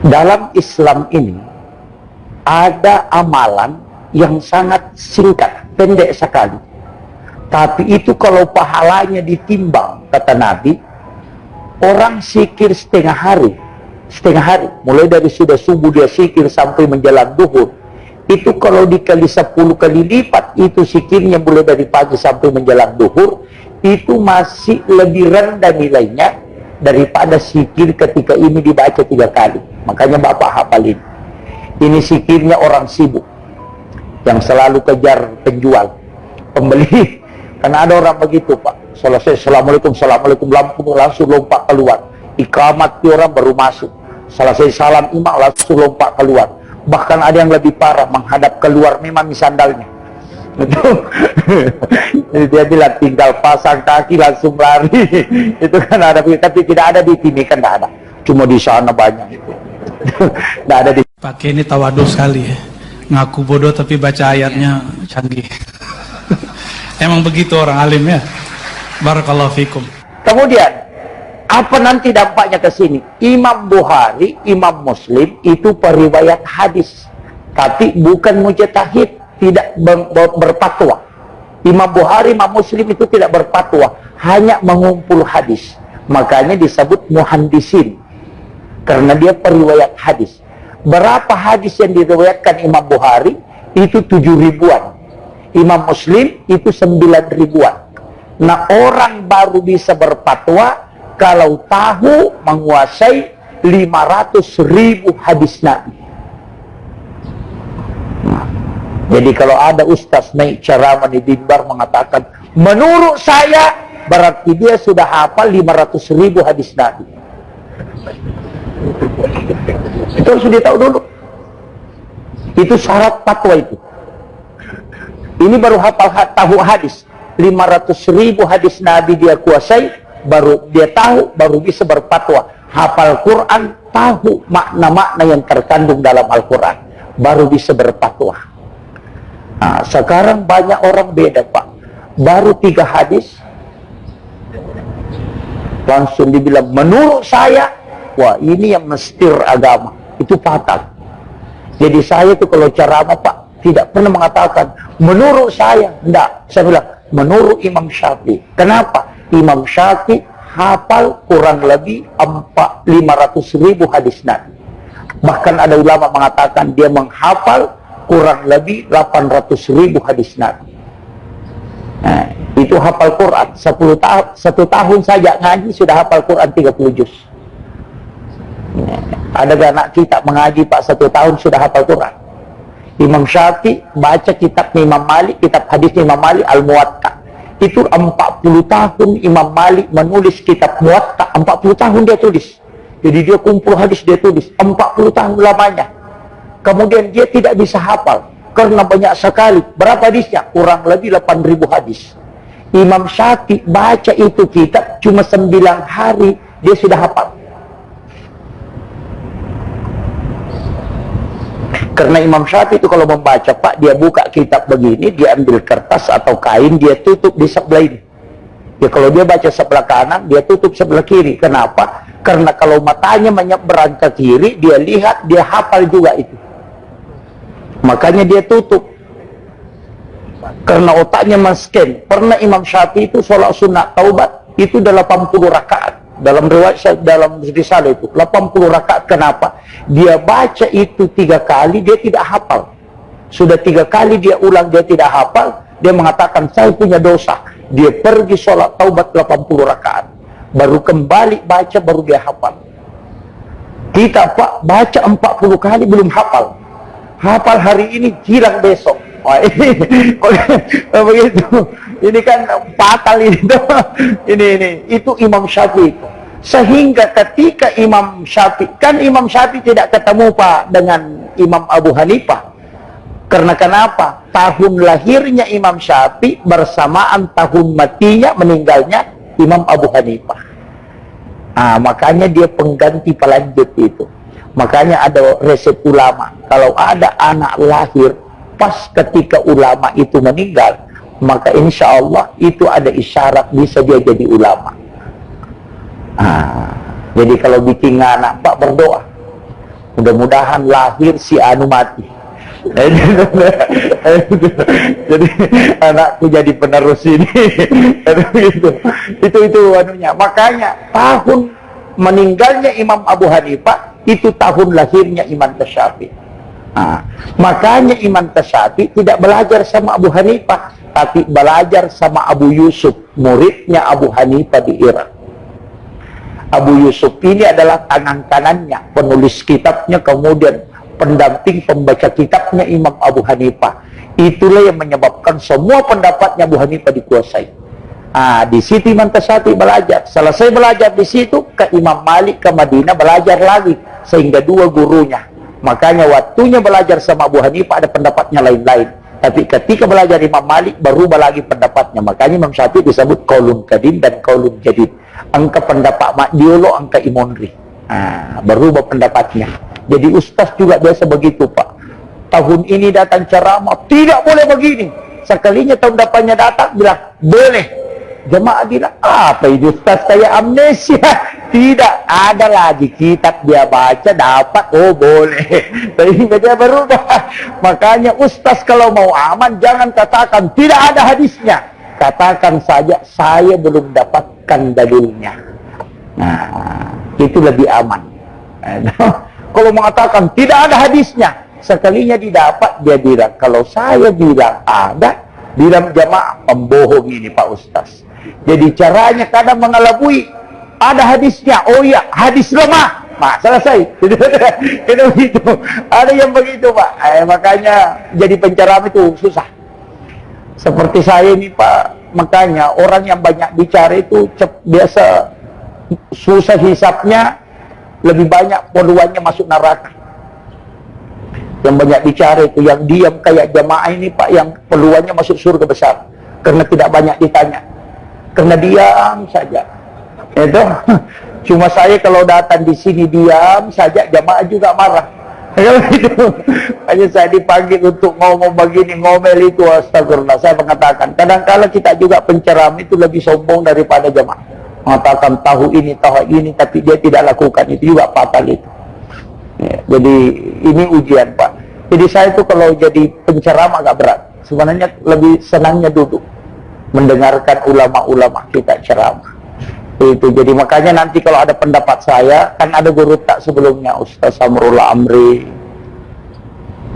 Dalam Islam ini ada amalan yang sangat singkat, pendek sekali. Tapi itu kalau pahalanya ditimbang, kata Nabi, orang zikir setengah hari, mulai dari sudah subuh dia zikir sampai menjelang duhur, itu kalau dikali 10 kali lipat, itu zikirnya mulai dari pagi sampai menjelang duhur, itu masih lebih rendah nilainya daripada zikir ketika ini dibaca 3 kali. Makanya Bapak hafalin. Ini zikirnya orang sibuk yang selalu kejar penjual, pembeli. Karena ada orang begitu, Pak. Selesai assalamualaikum, lampu langsung lompat keluar. Iqamat orang baru masuk. Selesai salam imam langsung lompat keluar. Bahkan ada yang lebih parah, menghadap keluar memang sandalnya. Dia bilang tinggal pasang kaki langsung lari. Itu kan ada, tapi tidak ada di sini, kan tidak ada. Cuma di sana banyak itu. Tidak ada di. Pakai ini tawadhu sekali ya. Ngaku bodoh tapi baca ayatnya canggih. Emang begitu orang alim ya. Barakallahu fikum. Kemudian apa nanti dampaknya ke sini? Imam Bukhari, Imam Muslim itu periwayat hadis, tapi bukan mujtahid, tidak berfatwa. Imam Bukhari, Imam Muslim itu tidak berfatwa, hanya mengumpul hadis. Makanya disebut muhandisin, karena dia periwayat hadis. Berapa hadis yang diriwayatkan Imam Bukhari? Itu 7 ribuan. Imam Muslim itu 9 ribuan. Nah, orang baru bisa berfatwa kalau tahu menguasai 500.000 hadis Nabi. Nah, jadi kalau ada ustaz naik ceramah di mimbar mengatakan, menurut saya, berarti dia sudah hafal 500.000 hadis Nabi. Itu harus ditahu dulu. Itu syarat fatwa itu. Ini baru hafal tahu hadis. 500.000 hadis Nabi dia kuasai, baru dia tahu, baru bisa berfatwa. Hafal Quran, tahu makna-makna yang terkandung dalam Al-Quran, baru bisa berfatwa. Nah, sekarang banyak orang beda, Pak. Baru 3 hadis langsung dibilang menurut saya. Wah, ini yang mestir agama. Itu fatal. Jadi saya itu kalau ceramah, Pak, tidak pernah mengatakan menurut saya. Tidak, saya bilang menurut Imam Syafi'i. Kenapa? Imam Syafi'i hafal kurang lebih 500.000 hadis Nabi. Bahkan ada ulama mengatakan dia menghafal kurang lebih 800.000 hadis Nabi. Nah, itu hafal Quran 1 tahun saja ngaji sudah hafal Quran 30 juz. Ada anak kita mengaji, Pak, 1 tahun sudah hafal Quran. Imam Syafi'i baca kitab Imam Malik, kitab hadis Imam Malik Al-Muwatta. Itu 40 tahun Imam Malik menulis kitab Muwatta. 40 tahun dia tulis. Jadi dia kumpul hadis, dia tulis 40 tahun lamanya. Kemudian dia tidak bisa hafal karena banyak sekali. Berapa hadisnya? Kurang lebih 8.000 hadis. Imam Syafi'i baca itu kitab cuma 9 hari dia sudah hafal. Karena Imam Syafi'i itu kalau membaca, Pak, dia buka kitab begini, dia ambil kertas atau kain, dia tutup di sebelah ini. Ya kalau dia baca sebelah kanan, dia tutup sebelah kiri. Kenapa? Karena kalau matanya menyeberang ke kiri, dia lihat, dia hafal juga itu. Makanya dia tutup. Karena otaknya men-scan. Pernah Imam Syafi'i itu sholat sunat taubat, itu 80 rakaat. Dalam riwayat, dalam risalah itu 80 rakaat. Kenapa? Dia baca itu 3 kali, dia tidak hafal. Sudah 3 kali dia ulang, dia tidak hafal. Dia mengatakan saya punya dosa. Dia pergi sholat taubat 80 rakaat, baru kembali baca, baru dia hafal. Kita, Pak, baca 40 kali belum hafal. Hafal hari ini, hilang besok. Wah, ini begitu. Ini kan fatal ini. Ini itu Imam Syafi'i. Sehingga ketika Imam Syafi'i, kan Imam Syafi'i tidak ketemu, Pak, dengan Imam Abu Hanifah. Karena kenapa? Tahun lahirnya Imam Syafi'i bersamaan tahun matinya, meninggalnya Imam Abu Hanifah. Nah, makanya dia pengganti pelanjut itu. Makanya ada resep ulama. Kalau ada anak lahir pas ketika ulama itu meninggal, maka insya Allah itu ada isyarat bisa dia jadi ulama. Jadi kalau bikin anak, Pak, berdoa mudah-mudahan lahir si anu mati. Jadi anakku jadi penerus ini. Itu anunya. Makanya tahun meninggalnya Imam Abu Hanifah itu tahun lahirnya Imam Tasyafi. Nah, makanya Imam Tasyafi tidak belajar sama Abu Hanifah, tapi belajar sama Abu Yusuf, muridnya Abu Hanifah di Irak. Abu Yusuf ini adalah tangan kanannya, penulis kitabnya, kemudian pendamping pembaca kitabnya Imam Abu Hanifah. Itulah yang menyebabkan semua pendapatnya Abu Hanifah dikuasai. Di situ Imam Tasyafi belajar. Selesai belajar di situ, ke Imam Malik ke Madinah belajar lagi, sehingga dua gurunya. Makanya waktunya belajar sama Abu Hanifah ada pendapatnya lain-lain. Tapi ketika belajar Imam Malik berubah lagi pendapatnya. Makanya Imam Syafi'i disebut qaulun qadim dan qaulun jadid. Angka pendapat Makdiolo, angka Imonri. Berubah pendapatnya. Jadi ustaz juga biasa begitu, Pak. Tahun ini datang ceramah, tidak boleh begini. Sekalinya tahun depannya datang bilang boleh. Jemaah bilang, apa ini ustaz saya amnesia? Tidak, ada lagi kitab dia baca, dapat, oh boleh. Sehingga dia berubah. Makanya ustaz kalau mau aman, jangan katakan tidak ada hadisnya. Katakan saja, saya belum dapatkan dalilnya. Nah, itu lebih aman. Kalau mengatakan tidak ada hadisnya, sekalinya didapat, dia bilang, kalau saya bilang ada, bilang jamaah, pembohong ini Pak Ustaz. Jadi caranya kadang mengelabui. Ada hadisnya, oh iya, hadis lemah. Selesai. Itu begitu. Ada yang begitu, Pak. Makanya jadi penceramah itu susah. Seperti saya ini, Pak. Makanya orang yang banyak bicara itu biasa susah hisapnya, lebih banyak peluangnya masuk neraka. Yang banyak bicara itu, yang diam kayak jamaah ini, Pak, yang peluangnya masuk surga besar. Karena tidak banyak ditanya. Karena diam saja. Itu cuma saya kalau datang di sini diam saja, jamaah juga marah. Hanya saya dipanggil untuk ngomong begini, ngomel itu, astagfirullah. Saya mengatakan, kadang-kala kita juga penceramah itu lebih sombong daripada jamaah. Mengatakan tahu ini, tapi dia tidak lakukan, itu juga fatal itu. Ya, jadi ini ujian, Pak. Jadi saya itu kalau jadi penceramah agak berat. Sebenarnya lebih senangnya duduk mendengarkan ulama-ulama kita ceramah. Itu jadi makanya nanti kalau ada pendapat saya, kan ada guru tak sebelumnya, Ustaz Samrullah Amri,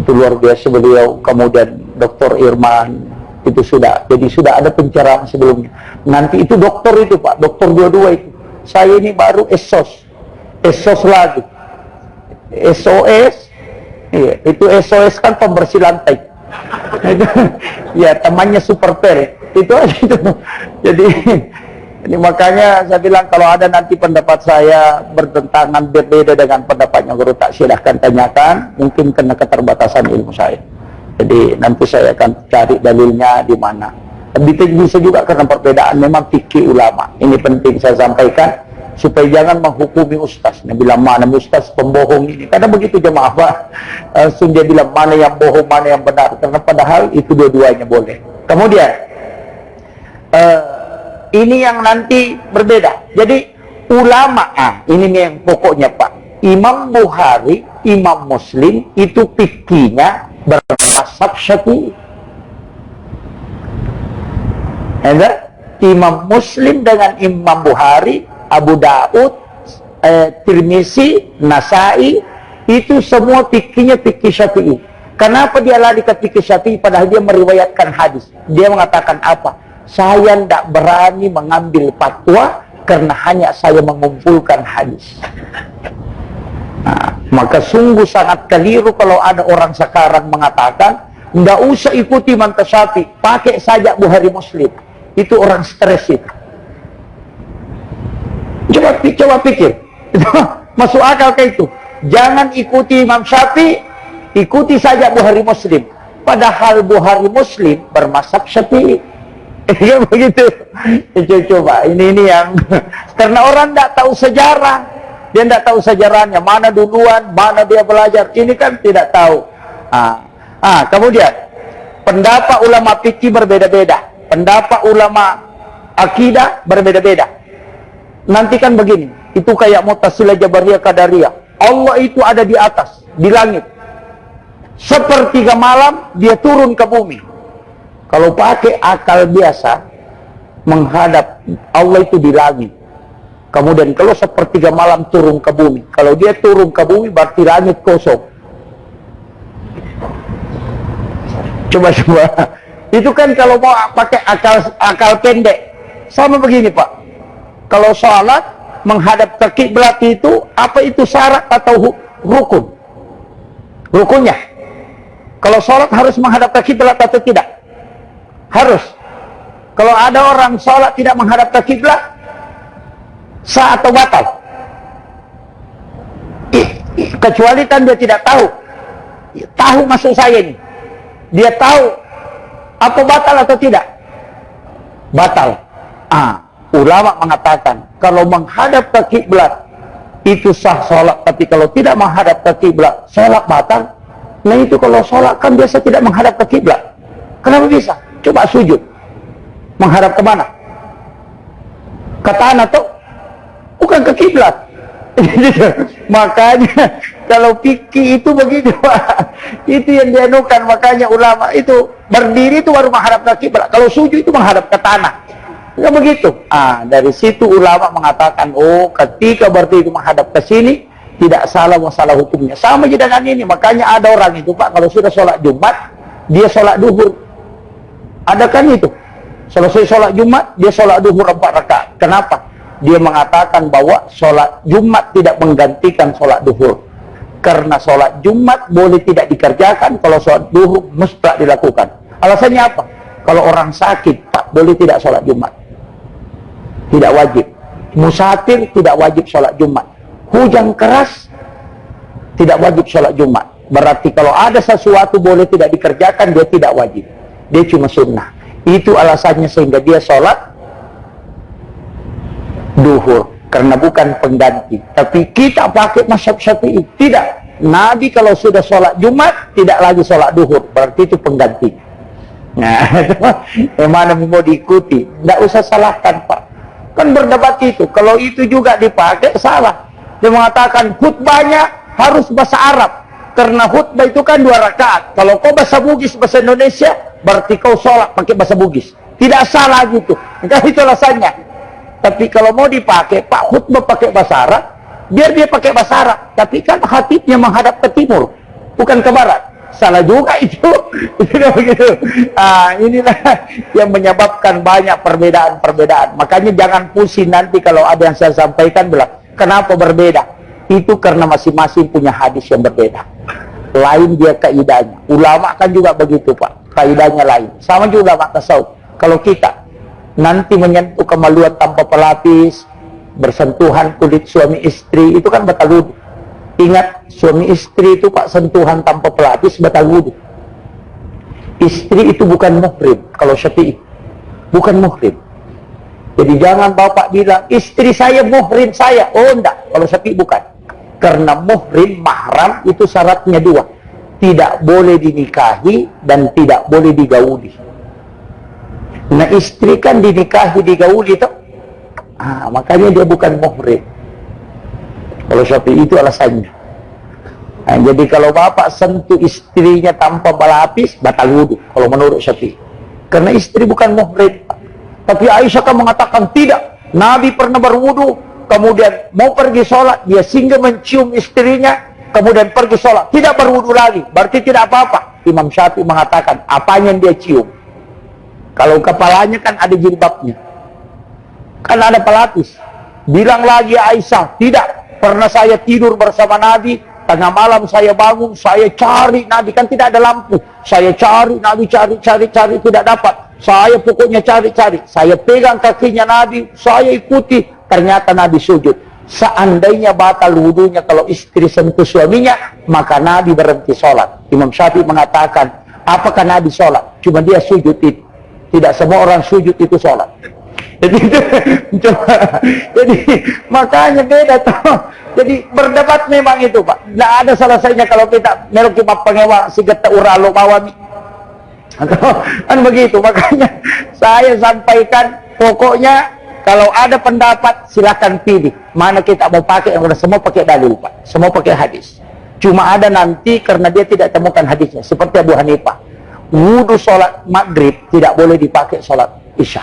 itu luar biasa beliau, kemudian Dr. Irman, itu sudah, jadi sudah ada penceramah sebelumnya. Nanti itu dokter itu, Pak, dokter dua-dua itu. Saya ini baru esos lagi, SOS, iya, itu SOS kan pembersih lantai. Ya temannya super per itu aja itu. Jadi ini makanya saya bilang kalau ada nanti pendapat saya bertentangan berbeda dengan pendapatnya guru tak, silahkan tanyakan, mungkin karena keterbatasan ilmu saya. Jadi nanti saya akan cari dalilnya di mana. Bisa juga karena perbedaan memang fikih ulama. Ini penting saya sampaikan supaya jangan menghukumi ustaz. Dia bilang mana ustaz pembohong ini. Karena begitu jemaah, Pak. Langsung dia bilang mana yang bohong, mana yang benar. Karena padahal itu dua-duanya boleh. Kemudian ini yang nanti berbeda. Jadi ulama, ini nih yang pokoknya, Pak. Imam Bukhari, Imam Muslim itu fikihnya bermazhab Syafi'i. Imam Muslim dengan Imam Bukhari, Abu Daud, Tirmizi, Nasai, itu semua fikihnya fikih Syafi'i. Kenapa dia lari ke fikih Syafi'i padahal dia meriwayatkan hadis? Dia mengatakan apa? Saya tidak berani mengambil fatwa karena hanya saya mengumpulkan hadis. Nah, maka sungguh sangat keliru kalau ada orang sekarang mengatakan tidak usah ikuti Imam Tasyafi, pakai saja Bukhari Muslim. Itu orang stres itu. Coba pikir. Masuk akal ke itu? Jangan ikuti Imam Syafi'i, ikuti saja Bukhari Muslim. Padahal Bukhari Muslim bermazhab Syafi'i. Ya begitu. Coba ini yang karena orang tidak tahu sejarah, dia tidak tahu sejarahnya, mana duluan, mana dia belajar. Ini kan tidak tahu. Kemudian pendapat ulama fikih berbeda-beda, pendapat ulama akidah berbeda-beda. Nanti kan begini, itu kayak Mu'tazilah, Jabariyah, Qadariyah. Allah itu ada di atas, di langit. Sepertiga malam dia turun ke bumi. Kalau pakai akal biasa, menghadap Allah itu di langit. Kemudian kalau sepertiga malam turun ke bumi, kalau dia turun ke bumi berarti langit kosong. Coba. Itu kan kalau mau pakai akal pendek. Sama begini Pak. Kalau sholat menghadap ke kiblat itu, apa itu syarat atau rukun? Rukunnya. Kalau sholat harus menghadap ke kiblat atau tidak? Harus. Kalau ada orang sholat tidak menghadap ke kiblat, sah atau batal? Kecuali kan dia tidak tahu. Tahu maksud saya ini. Dia tahu apa batal atau tidak? Batal. Ulama mengatakan kalau menghadap ke kiblat itu sah sholat, tapi kalau tidak menghadap ke kiblat sholat batal. Nah itu kalau sholat kan biasa tidak menghadap ke kiblat. Kenapa bisa? Coba sujud. Menghadap ke mana? Ke tanah tuh? Bukan ke kiblat. Makanya kalau fikih itu begitu Pak. Itu yang dianukan, makanya ulama itu berdiri itu baru menghadap ke kiblat. Kalau sujud itu menghadap ke tanah. Ya begitu. Dari situ ulama mengatakan, oh ketika berarti itu menghadap ke sini tidak salah masalah hukumnya. Sama juga dengan ini. Makanya ada orang itu Pak, kalau sudah sholat Jumat dia sholat duhur. Ada kan itu? Selesai sholat Jumat dia sholat duhur 4 rakaat. Kenapa? Dia mengatakan bahwa sholat Jumat tidak menggantikan sholat duhur. Karena sholat Jumat boleh tidak dikerjakan, kalau sholat duhur mustahil dilakukan. Alasannya apa? Kalau orang sakit, Pak, boleh tidak sholat Jumat? Tidak wajib. Musafir tidak wajib sholat Jumat. Hujan keras tidak wajib sholat Jumat. Berarti kalau ada sesuatu boleh tidak dikerjakan, dia tidak wajib. Dia cuma sunnah. Itu alasannya sehingga dia sholat duhur, karena bukan pengganti. Tapi kita pakai mazhab Syafi'i, tidak. Nabi kalau sudah sholat Jumat tidak lagi sholat duhur, berarti itu pengganti. Nah, yang mana mau diikuti? Tidak usah salahkan Pak. Kan berdebat itu. Kalau itu juga dipakai salah. Dia mengatakan khutbahnya harus bahasa Arab, karena khutbah itu kan 2 rakaat. Kalau kau bahasa Bugis, bahasa Indonesia, berarti kau sholat pakai bahasa Bugis. Tidak salah gitu. Kan itu alasannya. Tapi kalau mau dipakai, Pak, khutbah pakai bahasa Arab, biar dia pakai bahasa Arab. Tapi kan khatibnya menghadap ke timur, bukan ke barat. Salah juga itu. Begitu. Inilah yang menyebabkan banyak perbedaan-perbedaan. Makanya jangan pusing nanti kalau ada yang saya sampaikan bilang, kenapa berbeda? Itu karena masing-masing punya hadis yang berbeda. Lain dia kaidahnya. Ulama kan juga begitu Pak. Kaidahnya lain. Sama juga ulama tasawuf. Kalau kita nanti menyentuh kemaluan tanpa pelapis, bersentuhan kulit suami istri, itu kan batal wudu. Ingat, suami istri itu Pak, sentuhan tanpa pelapis batal wudu. Istri itu bukan muhrim kalau Syafi'i, bukan muhrim. Jadi jangan bapak bilang istri saya muhrim saya. Oh enggak, kalau Syafi'i bukan. Karena muhrim mahram itu syaratnya 2, tidak boleh dinikahi dan tidak boleh digauli. Nah istri kan dinikahi, digauli itu, makanya dia bukan muhrim. Kalau Syafi'i itu alasannya. Jadi kalau bapak sentuh istrinya tanpa berlapis, batal wudu kalau menurut Syafi'i. Karena istri bukan muhrim. Tapi Aisyah kan mengatakan tidak. Nabi pernah berwudu, kemudian mau pergi sholat, dia singgah mencium istrinya, kemudian pergi sholat, tidak berwudu lagi. Berarti tidak apa-apa. Imam Syafi'i mengatakan, apanya yang dia cium? Kalau kepalanya kan ada jilbabnya, kan ada pelapis. Bilang lagi Aisyah, tidak. Pernah saya tidur bersama Nabi, tengah malam saya bangun, saya cari Nabi, kan tidak ada lampu. Saya cari Nabi, cari, tidak dapat. Saya pokoknya cari. Saya pegang kakinya Nabi, saya ikuti. Ternyata Nabi sujud. Seandainya batal wudunya kalau istri sentuh suaminya, maka Nabi berhenti sholat. Imam Syafi'i mengatakan, apakah Nabi sholat? Cuma dia sujud itu. Tidak semua orang sujud itu sholat. Jadi makanya beda tuh. Jadi berdebat memang itu Pak. Tidak ada selesainya kalau kita melok cuma pengewa si geta uralo mawami. Kan begitu. Makanya saya sampaikan pokoknya Kalau ada pendapat, silakan pilih. Mana kita mau pakai, yang udah semua pakai dalil, Pak. Semua pakai hadis. Cuma ada nanti karena dia tidak temukan hadisnya. Seperti Abu Hanifah. Wudu sholat maghrib tidak boleh dipakai sholat isya.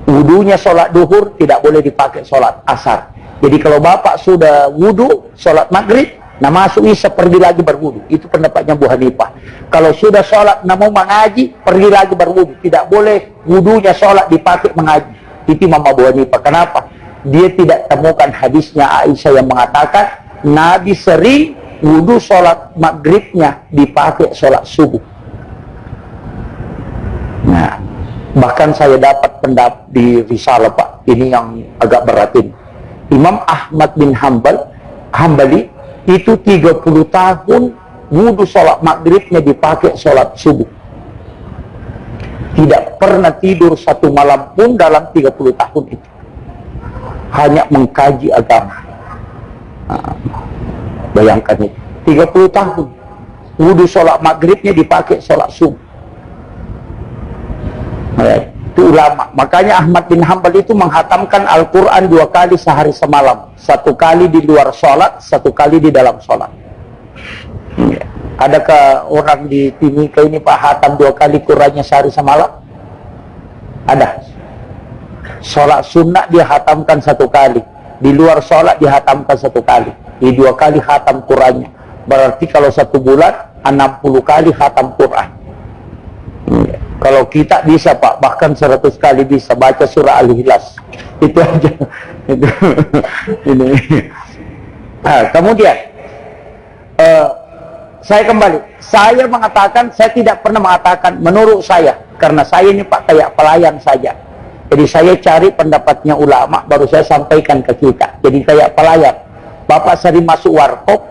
Wudunya sholat duhur tidak boleh dipakai sholat asar. Jadi kalau bapak sudah wudu sholat maghrib, nah masuk isya pergi lagi berwudu. Itu pendapatnya Abu Hanifah. Kalau sudah sholat namun mengaji, pergi lagi berwudu. Tidak boleh wudunya sholat dipakai mengaji. Itu Imam Abu Hanifah. Kenapa? Dia tidak temukan hadisnya Aisyah yang mengatakan Nabi sering wudu sholat maghribnya dipakai sholat subuh. Nah, bahkan saya dapat pendapat di Risalah, Pak. Ini yang agak beratin. Imam Ahmad bin Hambali itu 30 tahun wudu sholat maghribnya dipakai sholat subuh. Tidak pernah tidur satu malam pun dalam 30 tahun itu. Hanya mengkaji agama. Nah, bayangkan itu. 30 tahun. Wudu sholat maghribnya dipakai sholat subuh. Nah, itu ulama. Makanya Ahmad bin Hanbal itu menghatamkan Al-Quran 2 kali sehari semalam. 1 kali di luar sholat, 1 kali di dalam sholat. Adakah orang di Timika ini Pak hatam 2 kali Qurannya sehari semalam? Ada. Sholat sunnah dia hatamkan 1 kali. Di luar sholat dia hatamkan 1 kali. Di 2 kali hatam Qurannya. Berarti kalau 1 bulan 60 kali hatam Quran. Kalau kita bisa Pak, bahkan 100 kali bisa baca surah Al-Ikhlas. Itu aja. Ini. Nah, kemudian saya kembali, saya mengatakan, saya tidak pernah mengatakan menurut saya, karena saya ini Pak kayak pelayan saja. Jadi saya cari pendapatnya ulama, baru saya sampaikan ke kita. Jadi kayak pelayan. Bapak sering masuk warkop,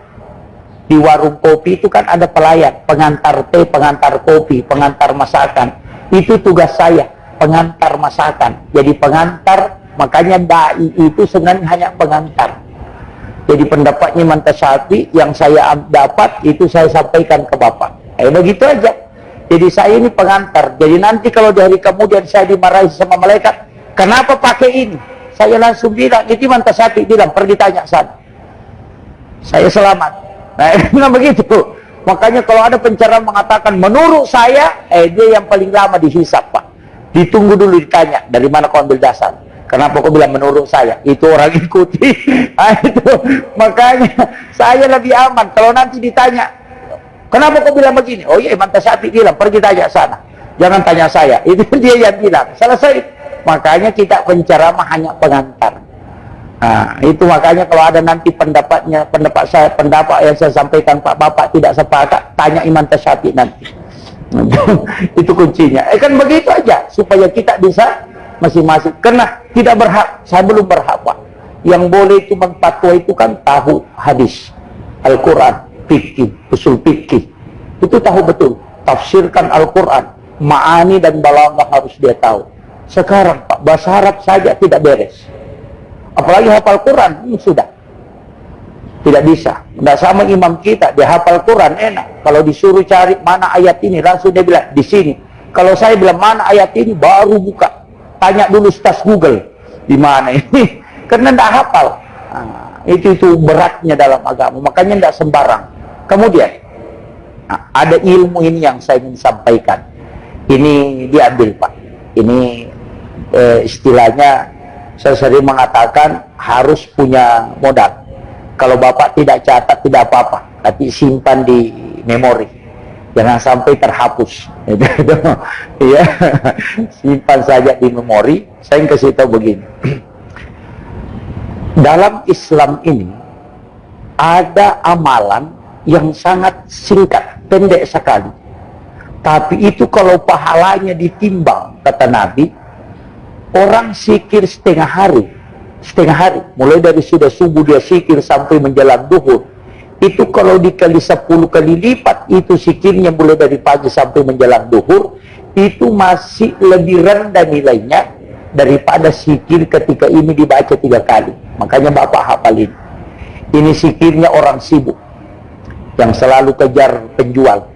di warung kopi itu kan ada pelayan, pengantar teh, pengantar kopi, pengantar masakan. Itu tugas saya, pengantar masakan. Jadi pengantar, makanya dai itu sebenarnya hanya pengantar. Jadi pendapatnya Imam Tasyafi yang saya dapat itu saya sampaikan ke Bapak. Begitu aja. Jadi saya ini pengantar. Jadi nanti kalau di hari kemudian saya dimarahi sama malaikat, kenapa pakai ini? Saya langsung bilang, itu Imam Tasyafi bilang, pergi tanya sana. Saya selamat. Nah, begitu. Makanya kalau ada pencerahan mengatakan menurut saya, dia yang paling lama dihisap, Pak. Ditunggu dulu ditanya, dari mana kau ambil dasar? Kenapa kau bilang menurut saya? Itu orang ikuti. Nah, itu. Makanya saya lebih aman. Kalau nanti ditanya, kenapa kau bilang begini? Oh iya, Imam Tasyafi bilang, pergi tanya sana. Jangan tanya saya. Itu dia yang bilang. Selesai. Makanya kita penceramah hanya pengantar. Nah, itu makanya kalau ada nanti pendapatnya, pendapat saya, pendapat yang saya sampaikan Pak Bapak tidak sepakat, tanya Imam Tasyafi nanti. Itu kuncinya. Kan begitu aja supaya kita bisa masing-masing. Karena tidak berhak, saya belum berhak Pak. Yang boleh itu menfatwa itu kan tahu hadis, Al-Quran, fikih, usul fikih. Itu tahu betul. Tafsirkan Al-Quran, ma'ani dan balaghah harus dia tahu. Sekarang Pak, bahasa Arab saja tidak beres. Apalagi hafal Quran, sudah. Tidak bisa. Tidak sama imam kita, dia hafal Quran enak. Kalau disuruh cari mana ayat ini, langsung dia bilang, di sini. Kalau saya bilang mana ayat ini, baru buka. Tanya dulu staf Google di mana ini, karena tidak hafal. Nah, itu beratnya dalam agama, makanya tidak sembarang. Kemudian ada ilmu ini yang saya ingin sampaikan. Ini diambil Pak. Ini istilahnya saya sering mengatakan harus punya modal. Kalau Bapak tidak catat tidak apa-apa, tapi simpan di memori. Jangan sampai terhapus. Ya, simpan saja di memori. Saya kasih tahu begini. Dalam Islam ini ada amalan yang sangat singkat, pendek sekali. Tapi itu kalau pahalanya ditimbang, kata Nabi, orang zikir setengah hari, mulai dari sudah subuh dia zikir sampai menjelang duhur. Itu kalau dikali 10 kali lipat, itu zikirnya mulai dari pagi sampai menjelang duhur, itu masih lebih rendah nilainya daripada zikir ketika ini dibaca 3 kali. Makanya Bapak hafalin. Ini zikirnya orang sibuk, yang selalu kejar penjual,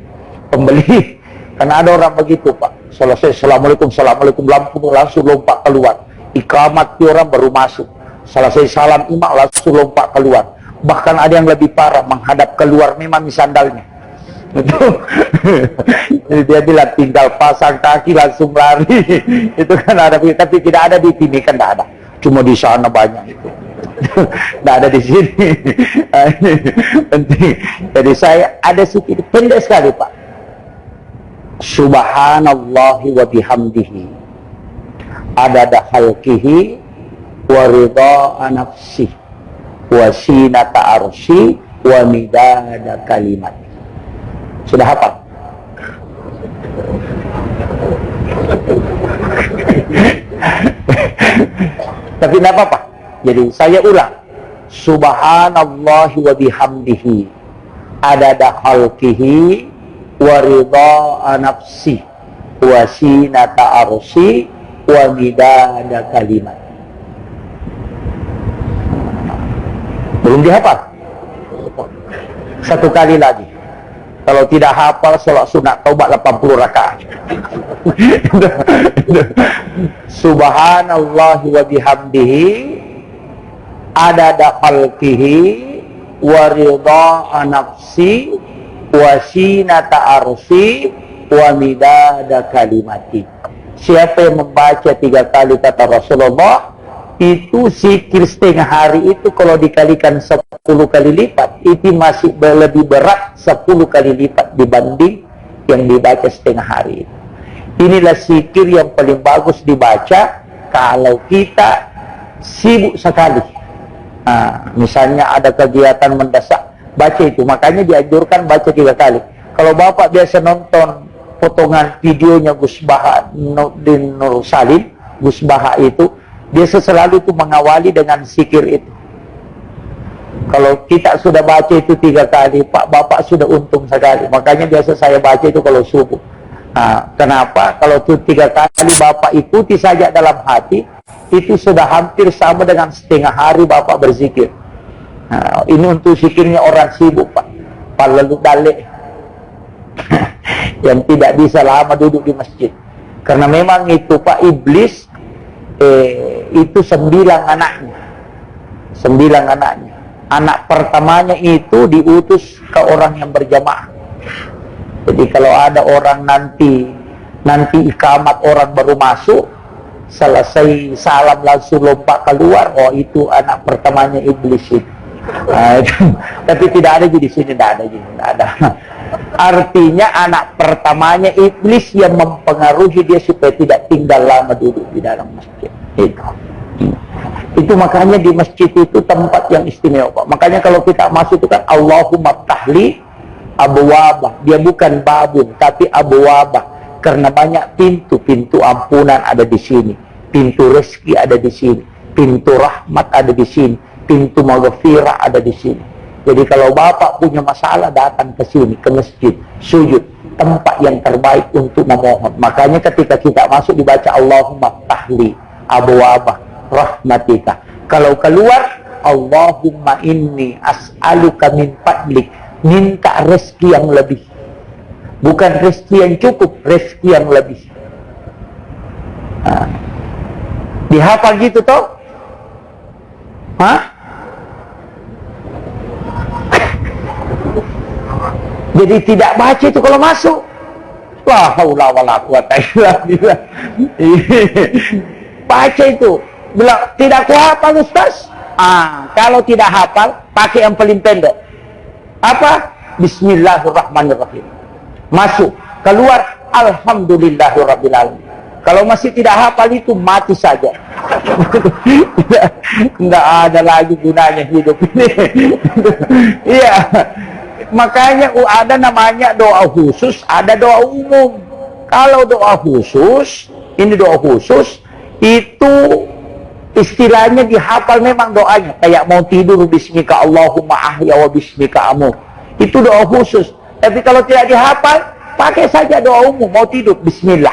pembeli. Karena ada orang begitu Pak, selesai Assalamualaikum, Assalamualaikum, lampu langsung lompat keluar. Ikamat di orang baru masuk. Selesai salam imam langsung lompat keluar. Bahkan ada yang lebih parah, menghadap keluar memang sandalnya. Itu jadi dia bilang tinggal pasang kaki langsung lari. Itu kan ada, tapi tidak ada di sini kan, tidak ada. Cuma di sana banyak itu. Tidak ada di sini. Penting. Jadi saya ada sedikit pendek sekali Pak. Subhanallahi wa bihamdihi adada khalqihi wa ridha nafsi wa sinata arsy wa midada kalimat. Sudah hafal? Tapi tidak apa-apa. Jadi saya ulang. Subhanallahi wa bihamdihi adada khalqihi wa ridha nafsi wa sinata arsy wa midada kalimat. Belum dihafal? Satu kali lagi. Kalau tidak hafal sholat sunat taubat 80 rakaat. Subhanallahi wa bihamdihi adada khalqihi wa ridha nafsi wa sinata arsy wa midada kalimati. Siapa yang membaca 3 kali kata Rasulullah, itu zikir setengah hari itu kalau dikalikan 10 kali lipat, itu masih lebih berat 10 kali lipat dibanding yang dibaca setengah hari. Inilah zikir yang paling bagus dibaca kalau kita sibuk sekali. Nah, misalnya ada kegiatan mendesak, baca itu. Makanya dianjurkan baca 3 kali. Kalau Bapak biasa nonton potongan videonya Gus Baha Nurdin Nur Salim, Gus Baha itu biasa selalu itu mengawali dengan zikir itu. Kalau kita sudah baca itu 3 kali, Pak Bapak sudah untung sekali. Makanya biasa saya baca itu kalau subuh. Nah, kenapa? Kalau itu 3 kali Bapak ikuti saja dalam hati, itu sudah hampir sama dengan setengah hari Bapak berzikir. Nah, ini untuk zikirnya orang sibuk Pak, lalu dalik yang tidak bisa lama duduk di masjid. Karena memang itu Pak, iblis itu 9 anaknya. 9 anaknya. Anak pertamanya itu diutus ke orang yang berjamaah. Jadi kalau ada orang nanti ikamat orang baru masuk, selesai salam langsung lompat keluar, oh itu anak pertamanya iblis itu. Nah, tapi tidak ada di sini, tidak ada. Artinya anak pertamanya iblis yang mempengaruhi dia supaya tidak tinggal lama duduk di dalam masjid. Itu makanya di masjid itu tempat yang istimewa Pak. Makanya kalau kita masuk itu kan Allahumma ftahli abwabah. Dia bukan babun tapi abwabah. Karena banyak pintu ampunan ada di sini, pintu rezeki ada di sini, pintu rahmat ada di sini, pintu maghfirah ada di sini. Jadi kalau Bapak punya masalah, datang ke sini, ke masjid, sujud, tempat yang terbaik untuk memohon. Makanya ketika kita masuk dibaca Allahumma ftahli abwabah rahmatika. Kalau keluar, Allahumma inni as'aluka min fadlik, minta rezeki yang lebih. Bukan rezeki yang cukup, rezeki yang lebih. Nah, dihafal gitu toh? Hah? Jadi tidak baca itu kalau masuk. La haula wala quwata illa billah. Baca itu. Bilang tidak kuhafal Ustaz. Kalau tidak hafal, pakai yang paling pendek. Apa? Bismillahirrahmanirrahim. Masuk, keluar, alhamdulillahirabbil alamin. Kalau masih tidak hafal itu mati saja. Enggak ada lagi gunanya hidup ini. Iya. Makanya ada namanya doa khusus, ada doa umum. Kalau doa khusus, ini doa khusus, itu istilahnya dihafal memang doanya. Kayak mau tidur, bismika Allahumma ahya wa bismika amut. Itu doa khusus. Tapi kalau tidak dihafal, pakai saja doa umum. Mau tidur, bismillah.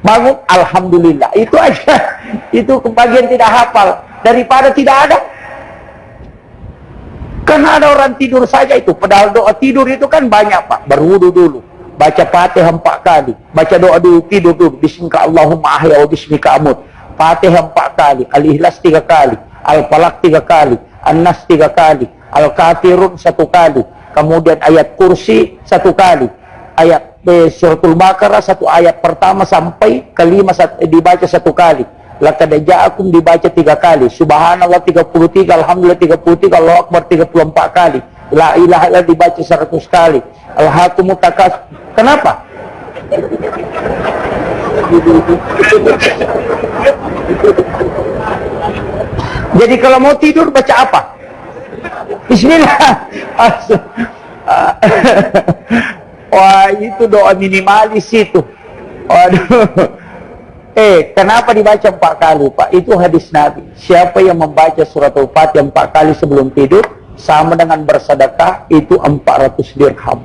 Bangun, alhamdulillah. Itu aja. Itu kebagian tidak hafal. Daripada tidak ada. Karena ada orang tidur saja itu. Padahal doa tidur itu kan banyak Pak. Berwudu dulu. Baca Fatihah 4 kali. Baca doa dulu, tidur dulu. Bismika Allahumma ahya wa bismika amut. Fatihah 4 kali, Al-Ikhlas 3 kali, Al-Falaq 3 kali, An-Nas 3 kali, Al-Kafirun 1 kali, kemudian ayat kursi 1 kali, ayat Suratul Baqarah 1 ayat pertama sampai kelima dibaca 1 kali, Laqad ja'akum dibaca 3 kali, Subhanallah 33, Alhamdulillah 33, Allahu Akbar 34 kali, La ilaha illallah dibaca 100 kali, Al-Hakumut Takasur. Kenapa? Jadi kalau mau tidur baca apa? Bismillah. Wah, itu doa minimalis itu. Waduh. Kenapa dibaca 4 kali, Pak? Itu hadis Nabi. Siapa yang membaca surat Al-Fatihah 4 kali sebelum tidur, sama dengan bersedekah, itu 400 dirham.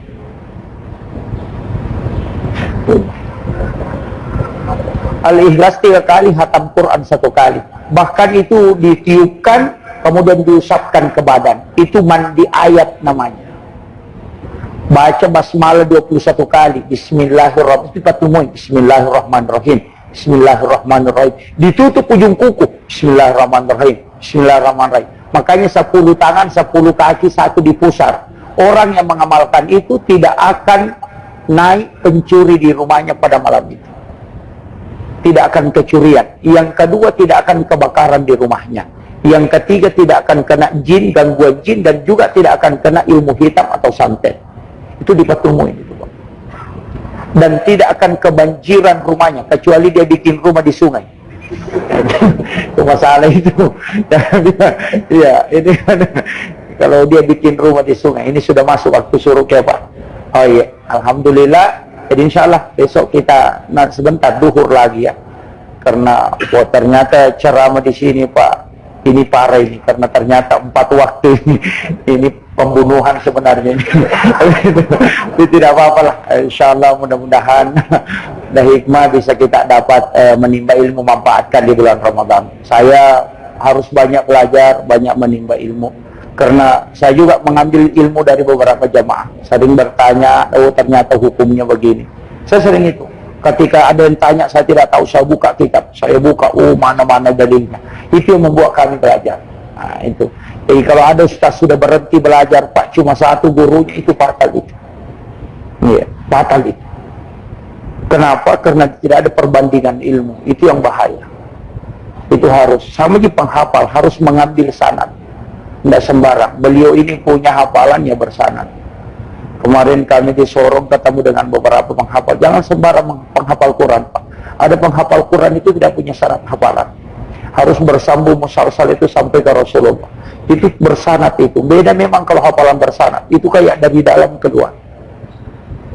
Al-Ikhlas 3 kali, hatam Quran 1 kali. Bahkan itu ditiupkan, kemudian diusapkan ke badan. Itu mandi ayat namanya. Baca basmalah 21 kali. Bismillahirrahmanirrahim. Bismillahirrahmanirrahim. Bismillahirrahmanirrahim. Ditutup ujung kuku. Bismillahirrahmanirrahim. Bismillahirrahmanirrahim. Makanya 10 tangan, 10 kaki, 1 di pusar. Orang yang mengamalkan itu tidak akan naik pencuri di rumahnya pada malam itu. Tidak akan kecurian. Yang kedua, tidak akan kebakaran di rumahnya. Yang ketiga, tidak akan kena jin, gangguan jin, dan juga tidak akan kena ilmu hitam atau santet. Itu di Fathul Muin itu, Pak. Dan tidak akan kebanjiran rumahnya, kecuali dia bikin rumah di sungai. Itu masalah itu. Ya, ini kalau dia bikin rumah di sungai, ini sudah masuk waktu suruk ya, Pak. Oh iya, alhamdulillah. Jadi insya Allah besok kita sebentar duhur lagi ya, karena ternyata ceramah di sini, Pak, ini parah ini, karena ternyata 4 waktu ini pembunuhan sebenarnya ini. Tapi tidak apa-apa lah, insya Allah mudah-mudahan ada hikmah bisa kita dapat menimba ilmu, manfaatkan di bulan Ramadan. Saya harus banyak belajar, banyak menimba ilmu, karena saya juga mengambil ilmu dari beberapa jamaah. Sering bertanya, oh ternyata hukumnya begini. Saya sering itu. Ketika ada yang tanya, saya tidak tahu, saya buka kitab. Saya buka, oh mana-mana dalilnya. Itu yang membuat kami belajar. Nah, itu. Jadi kalau ada ustaz sudah berhenti belajar, Pak, cuma 1 gurunya, itu fatal itu. Iya, fatal itu. Kenapa? Karena tidak ada perbandingan ilmu. Itu yang bahaya. Itu harus. Sama di penghafal, harus mengambil sanad. Tidak sembarang. Beliau ini punya hafalan ya bersanad. Kemarin kami di Sorong ketemu dengan beberapa penghafal. Jangan sembarang penghafal Quran, Pak. Ada penghafal Quran itu tidak punya sanad hafalan. Harus bersambung musalsal itu sampai ke Rasulullah. Itu bersanad itu. Beda memang kalau hafalan bersanad. Itu kayak dari dalam keluar.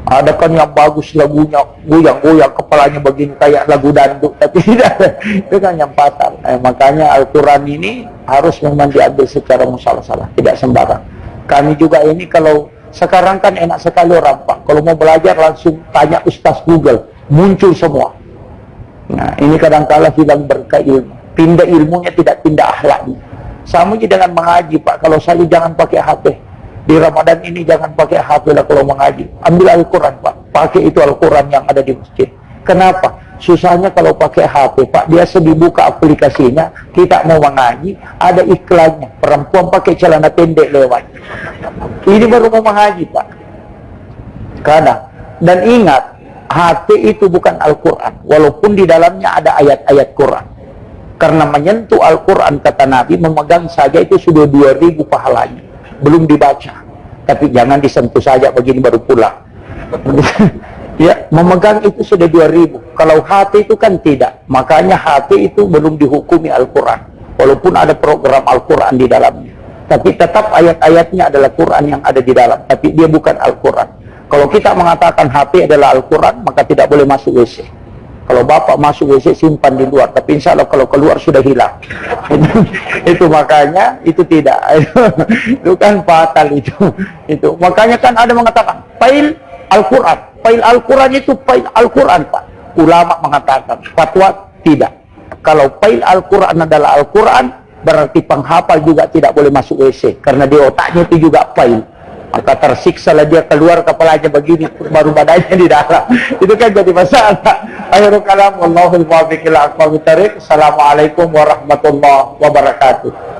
Ada kan yang bagus lagunya, goyang-goyang, kepalanya begini kayak lagu dandut, tapi tidak. Itu kan yang fatal. Makanya Al-Quran ini harus memang diambil secara musalsalah, tidak sembarang. Kami juga ini kalau sekarang kan enak sekali orang, Pak. Kalau mau belajar langsung tanya Ustaz Google, muncul semua. Nah, ini kadang-kala hilang berkah ilmu. Pindah ilmunya, tidak pindah akhlaknya. Sama aja dengan mengaji, Pak. Kalau saya jangan pakai HP. Di Ramadan ini jangan pakai HP lah kalau mengaji. Ambil Al-Quran, Pak. Pakai itu Al-Quran yang ada di masjid. Kenapa? Susahnya kalau pakai HP, Pak. Biasa dibuka aplikasinya, kita mau mengaji, ada iklannya. Perempuan pakai celana pendek lewat. Ini baru mau mengaji, Pak. Kadang. Dan ingat, HP itu bukan Al-Quran. Walaupun di dalamnya ada ayat-ayat Quran. Karena menyentuh Al-Quran, kata Nabi, memegang saja itu sudah 2000 pahalanya. Belum dibaca, tapi jangan disentuh saja begini baru pulang. Ya, memegang itu sudah 2000. Kalau hati itu kan tidak. Makanya hati itu belum dihukumi Al-Quran, walaupun ada program Al-Quran di dalamnya. Tapi tetap ayat-ayatnya adalah Quran yang ada di dalam, tapi dia bukan Al-Quran. Kalau kita mengatakan HP adalah Al-Quran, maka tidak boleh masuk WC. Kalau bapak masuk WC simpan di luar, tapi insya Allah kalau keluar sudah hilang. Itu makanya itu tidak. Itu kan fatal itu. Itu makanya kan ada mengatakan fail Al-Quran. Fail Al-Quran itu fail Al-Quran, Pak. Ulama mengatakan, fatwa tidak. Kalau fail Al-Quran adalah Al-Quran, berarti penghafal juga tidak boleh masuk WC, karena di otaknya itu juga fail. maka tersiksa lah dia, keluar kepalanya begini, baru badannya di dalam. Itu kan jadi masalah. Akhirul kalam, wallahul muwaffiq ila aqwamit thariq. Assalamualaikum warahmatullahi wabarakatuh.